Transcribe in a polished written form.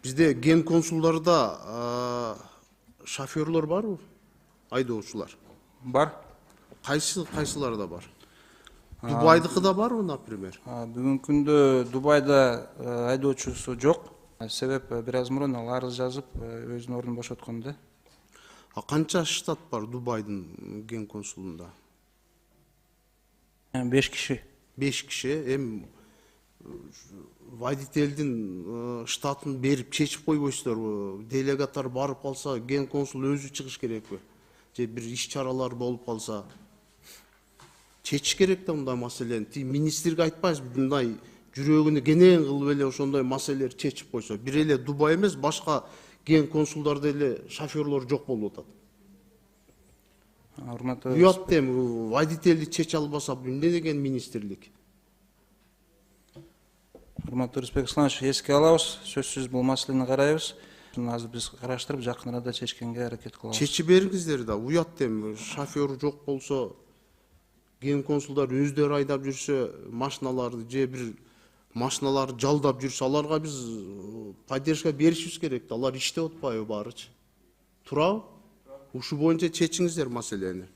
Bizde ген консулдарда шоферлор барбы? Айдоочулар. Бар. Кайсыларда бар? Дубайдыкыда барбы, например? Бүгүнкү күндө Дубайда айдоочусу жок. Себеп бир аз мурун ал арыз жазып өзүнүн ордун бошоткон да. Канча штат бар Дубайдын ген консулунда? 5 киши. 5 киши. Водительдин штатын берип чечип койбойсуздарбы? Делегаттар барып калса, ген консул өзү чыгыш керекпи? Же бир иш чаралар болуп калса чечиш керек да мындай маселени. Министрге айтпайсызбы, мындай жүрөгүнө кенен кылып эле ошондой маселелерди чечип койсо. Бир эле Дубай эмес, башка ген консулдарда эле шоферлор жок болуп атат. Уят эми, водительди чече албаса, эмне деген министрлик? Урматтуу Рысбек Исламович, эске алабыз, сөзсүз бул маселени карайбыз. Азыр биз караштырып, жакын арада чечкенге аракет кылабыз. Чечип бериңиздер да, уят эми, шофер жок болсо, ген консулдар өздөрү айдап жүрсө, машиналарды же бир машиналарды жалдап жүрсө, аларга биз поддержка беришибиз керек да, алар иштеп атпайбы баарычы? Туурабы? Ушу боюнча чечиңиздер маселени.